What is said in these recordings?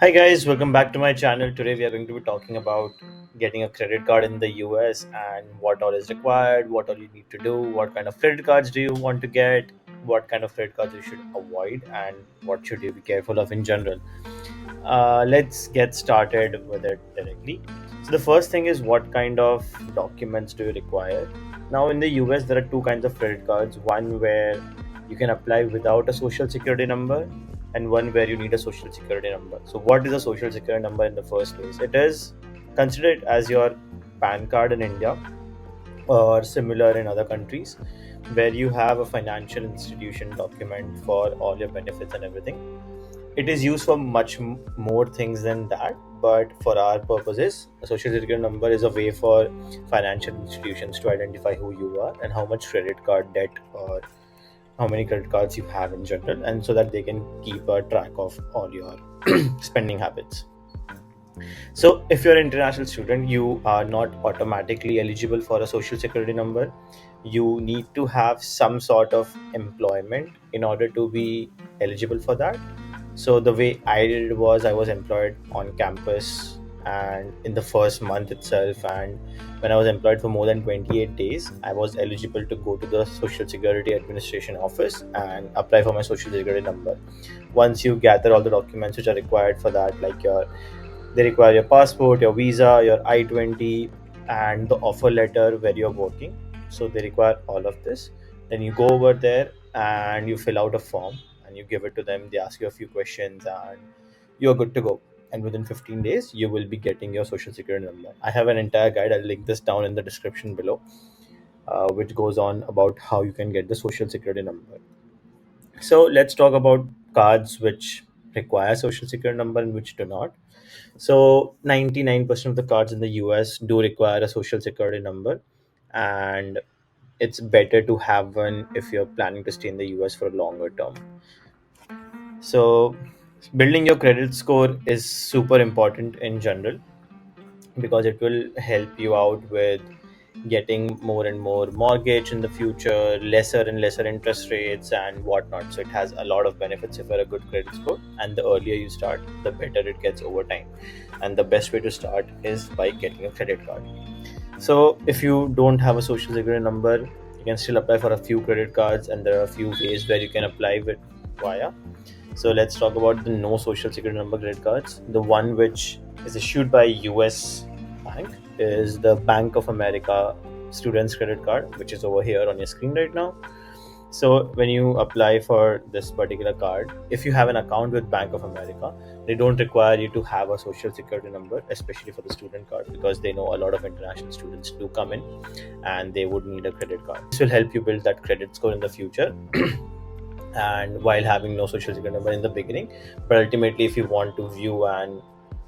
Hi guys, welcome back to my channel. Today we are going to be talking about getting a credit card in the US and what all is required, what all you need to do, what kind of credit cards do you want to get, what kind of credit cards you should avoid, and what should you be careful of in general. Let's get started with it directly. So the first thing is, what kind of documents do you require? Now in the US there are two kinds of credit cards. One where you can apply without a social security number, and one where you need a social security number. So what is a social security number in the first place? It is considered as your PAN card in India or similar in other countries, where you have a financial institution document for all your benefits and everything. It is used for much more things than that, but for our purposes, a social security number is a way for financial institutions to identify who you are and how much credit card debt or how many credit cards you have in general, and so that they can keep a track of all your spending habits. So if you're an international student, you are not automatically eligible for a social security number. You need to have some sort of employment in order to be eligible for that. So the way I did it was, I was employed on campus and in the first month itself, and when I was employed for more than 28 days, I was eligible to go to the Social Security Administration office and apply for my social security number. Once you gather all the documents which are required for that, like your they require your passport, your visa, your I-20, and the offer letter where you're working. So they require all of this. Then you go over there and you fill out a form and you give it to them. They ask you a few questions and you're good to go. And within 15 days, you will be getting your social security number. I have an entire guide. I'll link this down in the description below, which goes on about how you can get the social security number. So let's talk about cards which require social security number and which do not. So 99% of the cards in the US do require a social security number, and it's better to have one if you're planning to stay in the US for a longer term. So building your credit score is super important in general because it will help you out with getting more and more mortgage in the future, lesser and lesser interest rates and whatnot. So it has a lot of benefits if you're a good credit score, and the earlier you start, the better it gets over time. And the best way to start is by getting a credit card. So if you don't have a social security number, you can still apply for a few credit cards, and there are a few ways where you can apply with via. So let's talk about the no social security number credit cards. The one which is issued by US bank is the Bank of America students credit card, which is over here on your screen right now. So when you apply for this particular card, if you have an account with Bank of America, they don't require you to have a social security number, especially for the student card, because they know a lot of international students do come in and they would need a credit card. This will help you build that credit score in the future and while having no social security number in the beginning. But ultimately, if you want to view and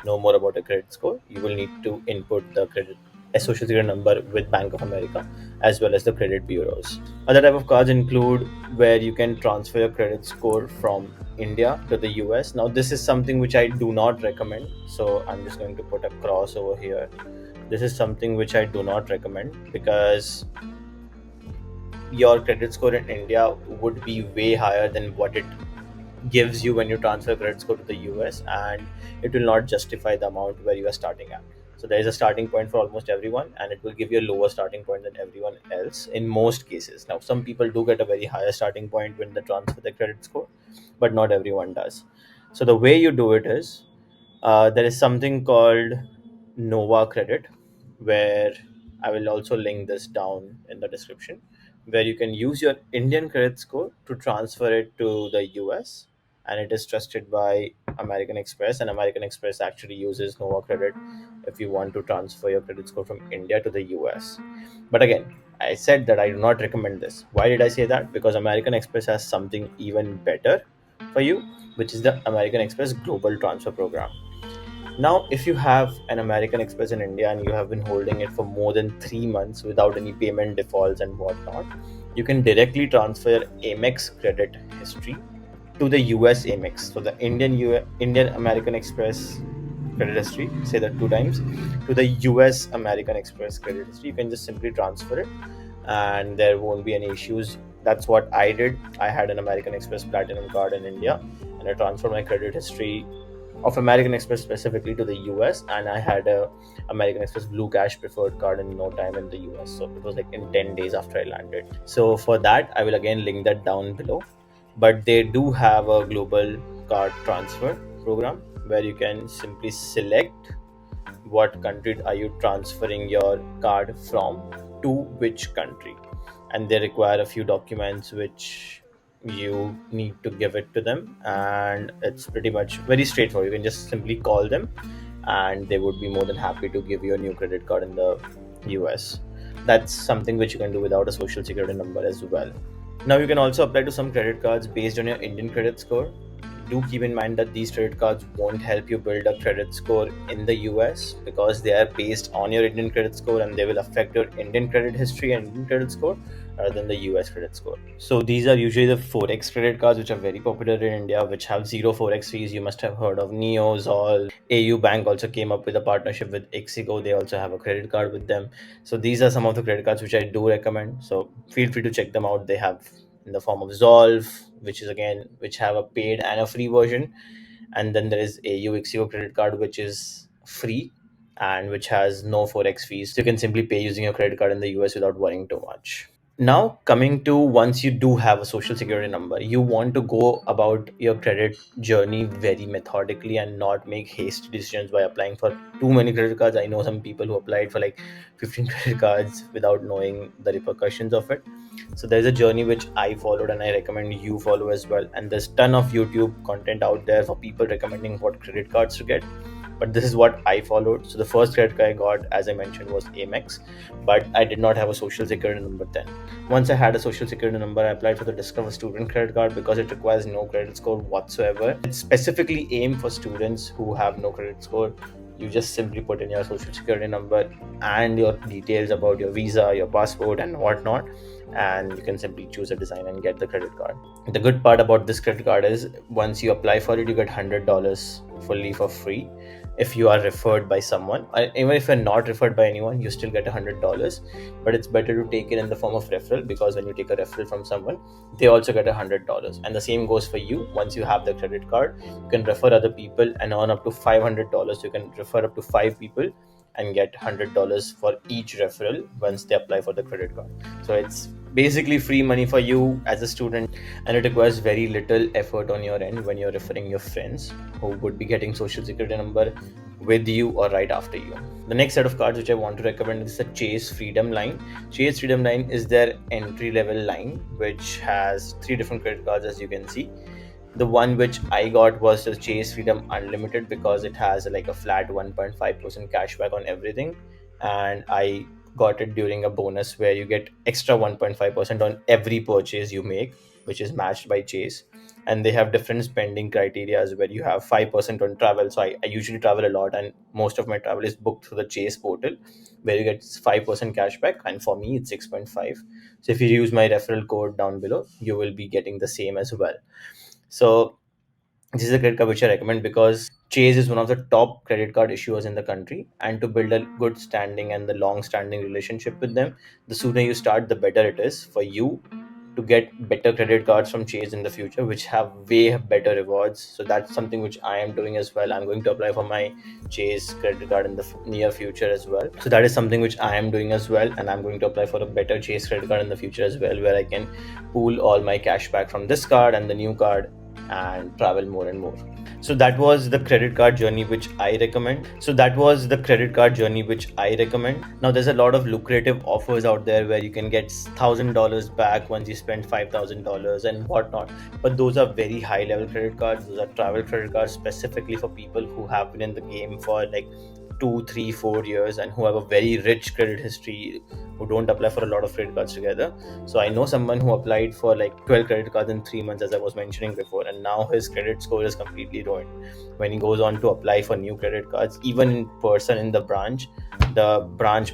know more about a credit score, you will need to input the credit a social security number with Bank of America as well as the credit bureaus. Other type of cards include where you can transfer your credit score from India to the US. Now this is something which I do not recommend, so I'm just going to put a cross over here. This is something which I do not recommend because your credit score in India would be way higher than what it gives you when you transfer credit score to the US, and it will not justify the amount where you are starting at. So there is a starting point for almost everyone, and it will give you a lower starting point than everyone else in most cases. Now, some people do get a very higher starting point when they transfer their credit score, but not everyone does. So the way you do it is there is something called Nova Credit, where I will also link this down in the description, where you can use your Indian credit score to transfer it to the US, and it is trusted by American Express. And American Express actually uses Nova Credit if you want to transfer your credit score from India to the US. But again, I said that I do not recommend this. Why did I say that? Because American Express has something even better for you, which is the American Express Global Transfer Program. Now, if you have an American Express in India and you have been holding it for more than 3 months without any payment defaults and whatnot, you can directly transfer your AmEx credit history to the US AmEx. So the Indian American Express credit history, say that two times, to the US American Express credit history. You can just simply transfer it and there won't be any issues. That's what I did. I had an American Express Platinum card in India and I transferred my credit history of American Express specifically to the US, and I had a American Express Blue Cash preferred card in no time in the US. So it was like in 10 days after I landed. So for that, I will again link that down below. But they do have a global card transfer program where you can simply select what country are you transferring your card from to which country, and they require a few documents which you need to give it to them, and it's pretty much very straightforward. You can just simply call them and they would be more than happy to give you a new credit card in the US. That's something which you can do without a social security number as well. Now you can also apply to some credit cards based on your Indian credit score. Do keep in mind that these credit cards won't help you build a credit score in the US because they are based on your Indian credit score, and they will affect your Indian credit history and Indian credit score rather than the US credit score. So these are usually the Forex credit cards which are very popular in India, which have zero Forex fees. You must have heard of Neo, Zol. AU Bank also came up with a partnership with Ixigo. They also have a credit card with them. So these are some of the credit cards which I do recommend. So feel free to check them out. They have in the form of Zolve, which have a paid and a free version, and then there is AU Ixigo credit card which is free and which has no forex fees. So you can simply pay using your credit card in the US without worrying too much. Now, coming to once you do have a social security number, you want to go about your credit journey very methodically and not make hasty decisions by applying for too many credit cards. I know some people who applied for like 15 credit cards without knowing the repercussions of it. So there's a journey which I followed and I recommend you follow as well. And there's ton of YouTube content out there for people recommending what credit cards to get, but this is what I followed. So the first credit card I got, as I mentioned, was Amex, but I did not have a social security number then. Once I had a social security number, I applied for the Discover Student credit card because it requires no credit score whatsoever. It's specifically aimed for students who have no credit score. You just simply put in your social security number and your details about your visa, your passport, and whatnot, and you can simply choose a design and get the credit card. The good part about this credit card is once you apply for it, you get $100 fully for free if you are referred by someone. Even if you're not referred by anyone, you still get $100, but it's better to take it in the form of referral, because when you take a referral from someone, they also get $100. And the same goes for you. Once you have the credit card, you can refer other people and earn up to $500. You can refer up to 5 people and get $100 for each referral once they apply for the credit card. So it's basically free money for you as a student, and it requires very little effort on your end when you're referring your friends who would be getting social security number with you or right after you. The next set of cards which I want to recommend is the Chase Freedom line. Chase Freedom line is their entry level line, which has 3 different credit cards, as you can see. The one which I got was the Chase Freedom Unlimited because it has like a flat 1.5% cashback on everything, and I got it during a bonus where you get extra 1.5% on every purchase you make, which is matched by Chase. And they have different spending criteria where you have 5% on travel. So I usually travel a lot, and most of my travel is booked through the Chase portal where you get 5% cashback, and for me it's 6.5. So if you use my referral code down below, you will be getting the same as well. So this is a credit card which I recommend because Chase is one of the top credit card issuers in the country, and to build a good standing and the long standing relationship with them, the sooner you start, the better it is for you to get better credit cards from Chase in the future, which have way better rewards. So that's something which I am doing as well. I'm going to apply for my Chase credit card in the near future as well. So that is something which I am doing as well, and I'm going to apply for a better Chase credit card in the future as well, where I can pool all my cash back from this card and the new card and travel more and more. So that was the credit card journey which I recommend. Now there's a lot of lucrative offers out there where you can get $1,000 back once you spend $5,000 and whatnot. But those are very high level credit cards. Those are travel credit cards specifically for people who have been in the game for like 2, 3, 4 years and who have a very rich credit history, who don't apply for a lot of credit cards together. So I know someone who applied for like 12 credit cards in 3 months, as I was mentioning before, and now his credit score is completely ruined. When he goes on to apply for new credit cards, even in person in the branch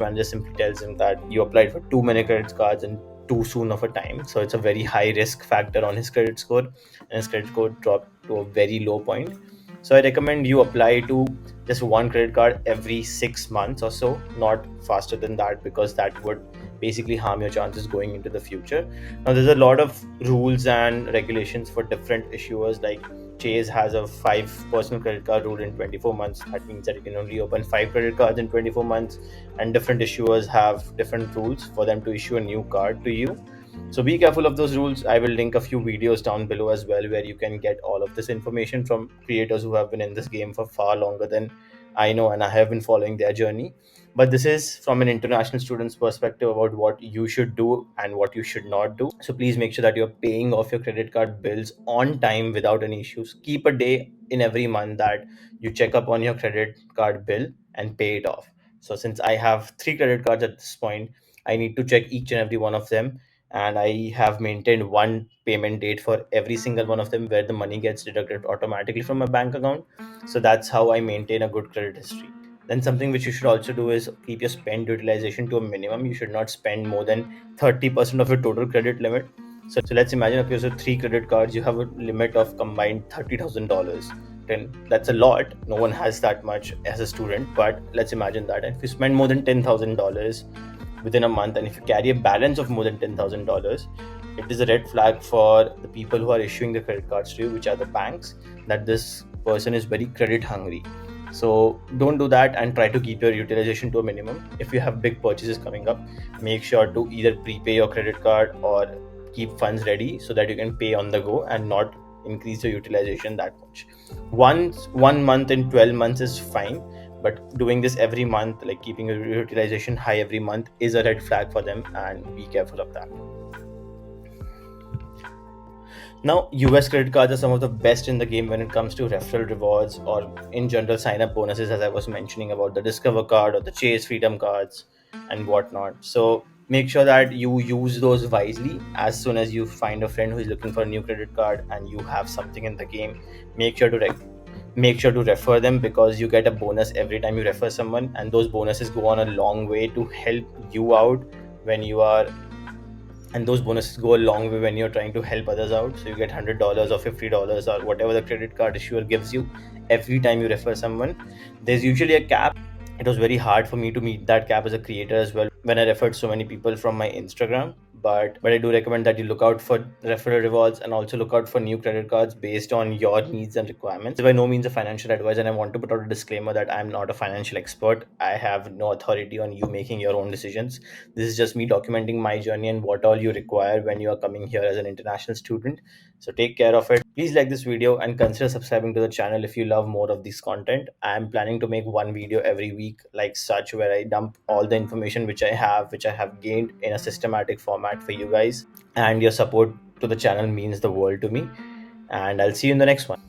manager simply tells him that you applied for too many credit cards and too soon of a time. So it's a very high risk factor on his credit score, and his credit score dropped to a very low point. So I recommend you apply to just one credit card every 6 months or so, not faster than that, because that would basically harm your chances going into the future. Now there's a lot of rules and regulations for different issuers. Like Chase has a five personal credit card rule in 24 months. That means that you can only open five credit cards in 24 months, and different issuers have different rules for them to issue a new card to you. So be careful of those rules. I will link a few videos down below as well where you can get all of this information from creators who have been in this game for far longer than I know, and I have been following their journey. But this is from an international student's perspective about what you should do and what you should not do. So please make sure that you're paying off your credit card bills on time without any issues. Keep a day in every month that you check up on your credit card bill and pay it off. So since I have three credit cards at this point, I need to check each and every one of them, and I have maintained one payment date for every single one of them where the money gets deducted automatically from my bank account. So that's how I maintain a good credit history. Then something which you should also do is keep your spend utilization to a minimum. You should not spend more than 30% of your total credit limit. So let's imagine if you have three credit cards, you have a limit of combined $30,000. Then that's a lot. No one has that much as a student, but let's imagine that. And if you spend more than $10,000 within a month, and if you carry a balance of more than $10,000, it is a red flag for the people who are issuing the credit cards to you, which are the banks, that this person is very credit hungry. So don't do that, and try to keep your utilization to a minimum. If you have big purchases coming up, make sure to either prepay your credit card or keep funds ready so that you can pay on the go and not increase your utilization that much. Once 1 month in 12 months is fine, but doing this every month, like keeping your utilization high every month, is a red flag for them, and be careful of that. Now, US credit cards are some of the best in the game when it comes to referral rewards or in general sign up bonuses, as I was mentioning about the Discover card or the Chase Freedom cards and whatnot. So make sure that you use those wisely. As soon as you find a friend who is looking for a new credit card and you have something in the game, make sure to make sure to refer them, because you get a bonus every time you refer someone, and those bonuses go on a long way to help you out when you are and those bonuses go a long way when you're trying to help others out. So you get $100 or $50 or whatever the credit card issuer gives you every time you refer someone. There's usually a cap. It was very hard for me to meet that cap as a creator as well when I referred so many people from my Instagram. But I do recommend that you look out for referral rewards and also look out for new credit cards based on your needs and requirements. By no means a financial advice, and I want to put out a disclaimer that I'm not a financial expert. I have no authority on you making your own decisions. This is just me documenting my journey and what all you require when you are coming here as an international student. So take care of it. Please like this video and consider subscribing to the channel if you love more of this content. I am planning to make one video every week like such, where I dump all the information which I have gained in a systematic format for you guys. And your support to the channel means the world to me. And I'll see you in the next one.